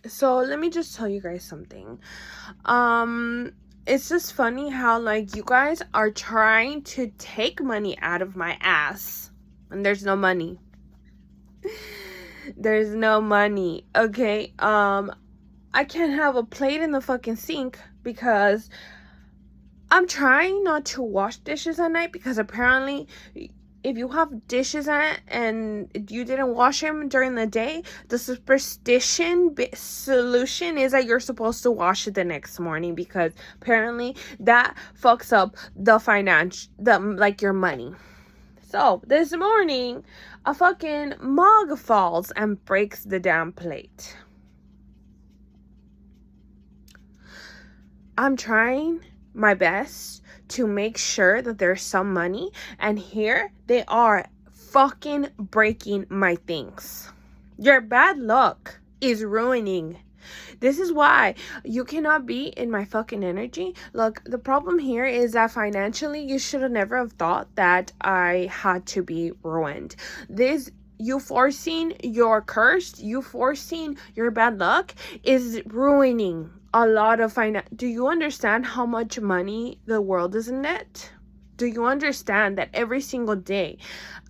So let me just tell you guys something. It's just funny how like you guys are trying to take money out of my ass and there's no money. There's no money. Okay. I can't have a plate in the fucking sink because I'm trying not to wash dishes at night because apparently if you have dishes and you didn't wash them during the day, the solution is that you're supposed to wash it the next morning because apparently that fucks up your money. So this morning, a fucking mug falls and breaks the damn plate. I'm trying my best to make sure that there's some money, and here they are fucking breaking my things. Your bad luck is ruining. This is why you cannot be in my fucking energy. Look, the problem here is that financially you should have never have thought that I had to be ruined. You forcing your curse, you forcing your bad luck is ruining a lot of finance. Do you understand how much money the world is in debt? Do you understand that every single day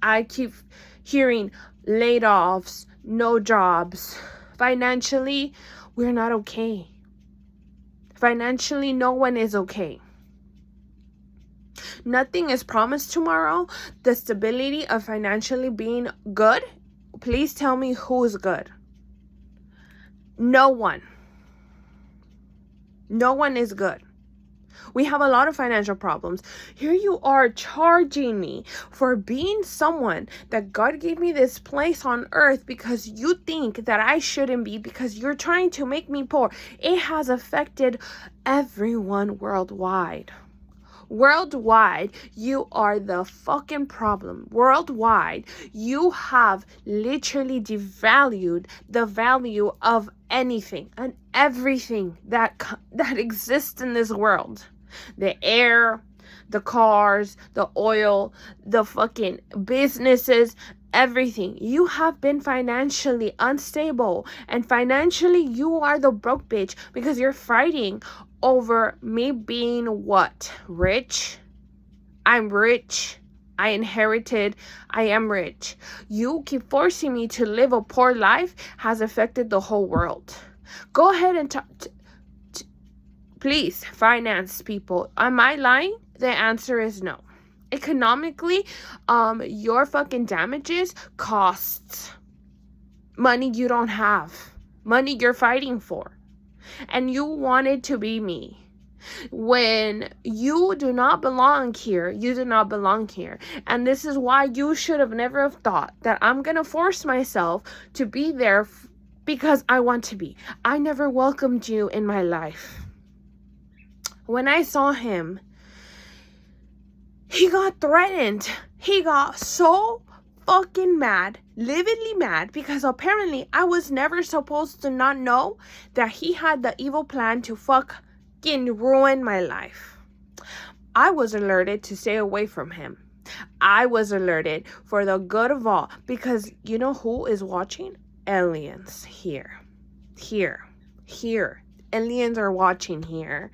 I keep hearing laid offs, no jobs? Financially, we're not okay. Financially, no one is okay. Nothing is promised tomorrow. The stability of financially being good, please tell me who is good. No one. No one is good. We have a lot of financial problems. Here you are charging me for being someone that God gave me this place on earth because you think that I shouldn't be, because you're trying to make me poor. It has affected everyone worldwide. Worldwide, you are the fucking problem. Worldwide, you have literally devalued the value of anything and everything that exists in this world. The air, the cars, the oil, the fucking businesses, everything. You have been financially unstable, and financially you are the broke bitch because you're fighting over me being what? Rich? I'm rich. I inherited. I am rich. You keep forcing me to live a poor life has affected the whole world. Go ahead and please, finance people. Am I lying? The answer is no. Economically, your fucking damages costs money you don't have, money you're fighting for, and you wanted to be me. When you do not belong here, you do not belong here. And this is why you should have never have thought that I'm gonna force myself to be there because I want to be. I never welcomed you in my life. When I saw him, he got threatened. He got so fucking mad, lividly mad, because apparently I was never supposed to not know that he had the evil plan to fucking ruin my life. I was alerted to stay away from him. I was alerted for the good of all, because you know who is watching? Aliens. Here. Aliens are watching here.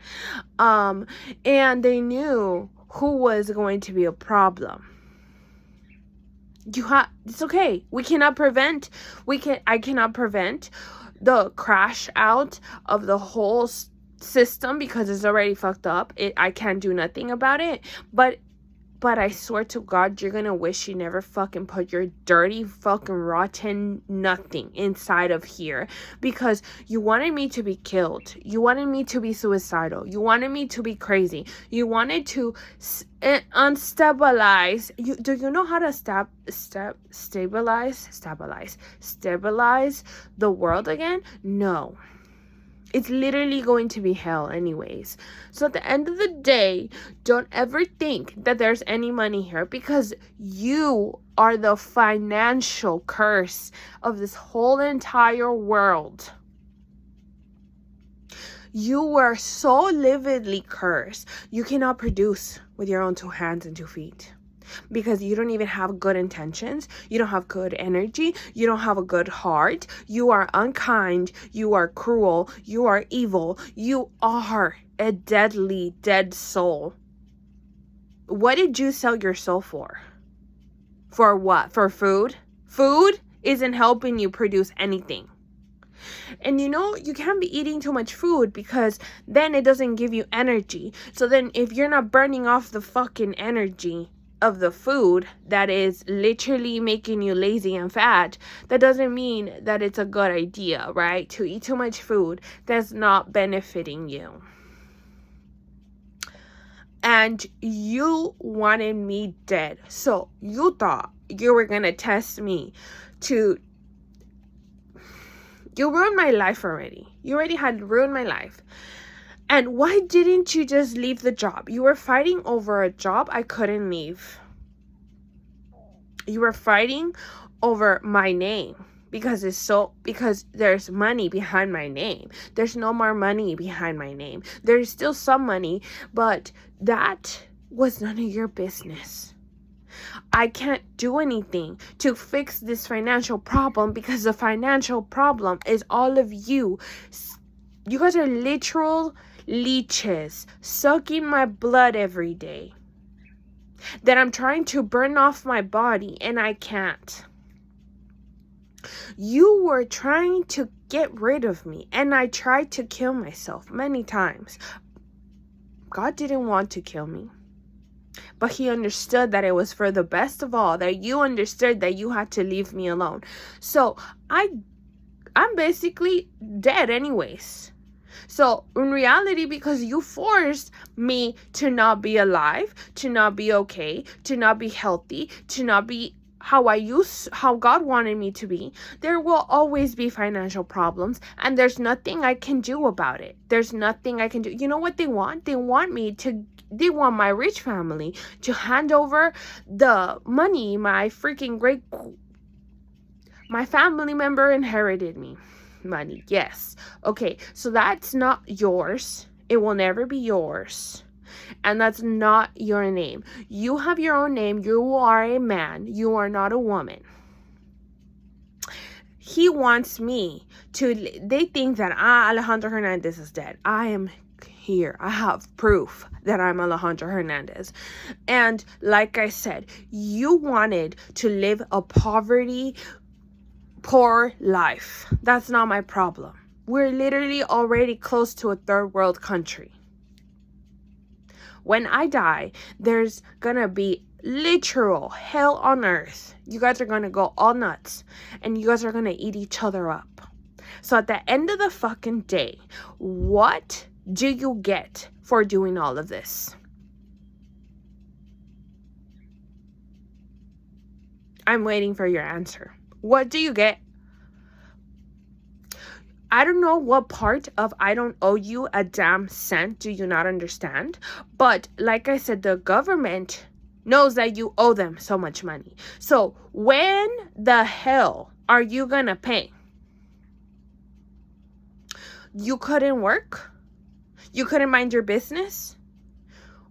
And they knew who was going to be a problem. It's okay. I cannot prevent the crash out of the whole system because it's already fucked up. I can't do nothing about it. But I swear to God, you're gonna wish you never fucking put your dirty fucking rotten nothing inside of here, because you wanted me to be killed. You wanted me to be suicidal. You wanted me to be crazy. You wanted to unstabilize. Do you know how to stabilize the world again? No. It's literally going to be hell anyways. So at the end of the day, don't ever think that there's any money here, because you are the financial curse of this whole entire world. You were so lividly cursed. You cannot produce with your own 2 hands and 2 feet. because you don't even have good intentions. You don't have good energy. You don't have a good heart. You are unkind. You are cruel. You are evil. You are a deadly, dead soul. What did you sell your soul for? For what? For food? Food isn't helping you produce anything. And you know, you can't be eating too much food because then it doesn't give you energy. So then if you're not burning off the fucking energy of the food that is literally making you lazy and fat, that doesn't mean that it's a good idea, right? To eat too much food that's not benefiting you. And you wanted me dead. So you thought you were gonna test me to... You ruined my life already. You already had ruined my life. And why didn't you just leave the job? You were fighting over a job I couldn't leave. You were fighting over my name because there's money behind my name. There's no more money behind my name. There's still some money, but that was none of your business. I can't do anything to fix this financial problem because the financial problem is all of you. You guys are literal leeches sucking my blood every day that I'm trying to burn off my body and I can't. You were trying to get rid of me and I tried to kill myself many times. God didn't want to kill me. But he understood that it was for the best of all, that you understood that you had to leave me alone. So I'm basically dead anyways. So in reality, because you forced me to not be alive, to not be okay, to not be healthy, to not be how God wanted me to be, there will always be financial problems, and there's nothing I can do about it. There's nothing I can do. You know what they want? They want my rich family to hand over the money my family member inherited me. Money, yes. Okay, so that's not yours. It will never be yours. And that's not your name. You have your own name. You are a man. You are not a woman. He wants me to... They think that Alejandra Hernandez is dead. I am here. I have proof that I'm Alejandra Hernandez. And like I said, you wanted to live a poor life. That's not my problem. We're literally already close to a third world country. When I die, there's gonna be literal hell on earth. You guys are gonna go all nuts and you guys are gonna eat each other up. So at the end of the fucking day, what do you get for doing all of this? I'm waiting for your answer. What do you get? I don't know what part of I don't owe you a damn cent do you not understand. But like I said, the government knows that you owe them so much money. So when the hell are you gonna pay? You couldn't work? You couldn't mind your business?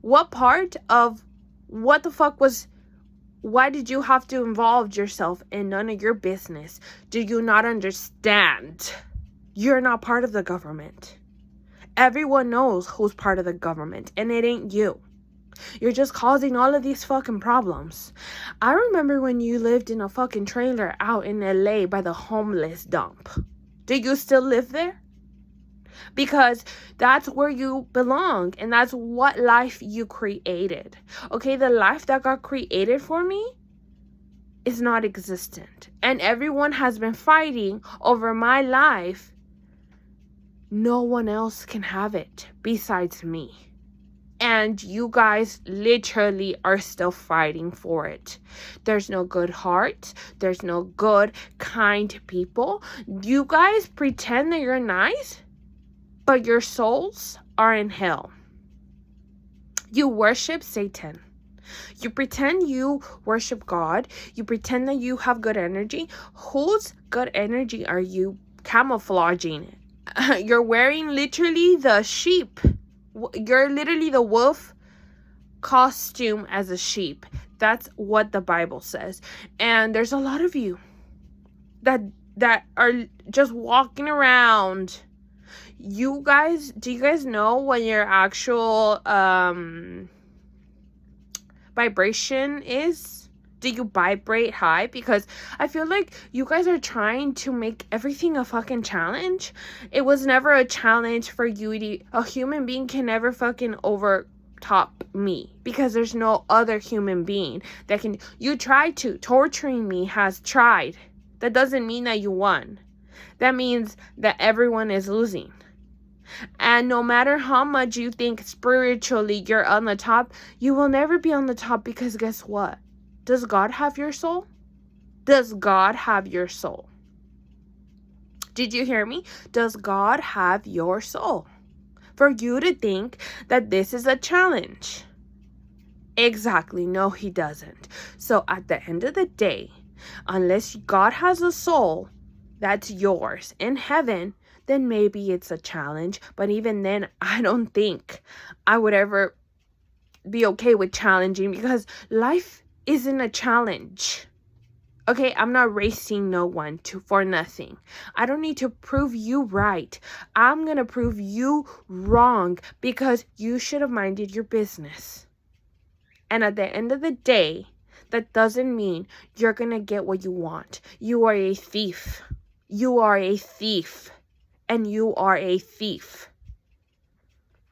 What part of what the fuck was... Why did you have to involve yourself in none of your business? Do you not understand? You're not part of the government. Everyone knows who's part of the government, and it ain't you. You're just causing all of these fucking problems. I remember when you lived in a fucking trailer out in LA by the homeless dump. Do you still live there? Because that's where you belong, and that's what life you created. Okay, the life that got created for me is not existent. And everyone has been fighting over my life. No one else can have it besides me. And you guys literally are still fighting for it. There's no good heart. There's no good, kind people. You guys pretend that you're nice, but your souls are in hell. You worship Satan. You pretend you worship God. You pretend that you have good energy. Whose good energy are you camouflaging? You're wearing literally the sheep. You're literally the wolf costume as a sheep. That's what the Bible says. And there's a lot of you that are just walking around. Do you guys know what your actual vibration is? Do you vibrate high? Because I feel like you guys are trying to make everything a fucking challenge. It was never a challenge for you to, a human being can never fucking overtop me, because there's no other human being that can. You tried to. Torturing me has tried. That doesn't mean that you won. That means that everyone is losing. And no matter how much you think spiritually you're on the top, you will never be on the top, because guess what? Does God have your soul? Does God have your soul? Did you hear me? Does God have your soul? For you to think that this is a challenge. Exactly. No, he doesn't. So at the end of the day, unless God has a soul that's yours in heaven, then maybe it's a challenge. But even then, I don't think I would ever be okay with challenging, because life isn't a challenge. Okay, I'm not racing no one for nothing. I don't need to prove you right. I'm gonna prove you wrong, because you should have minded your business. And at the end of the day, that doesn't mean you're gonna get what you want. You are a thief. You are a thief. And you are a thief.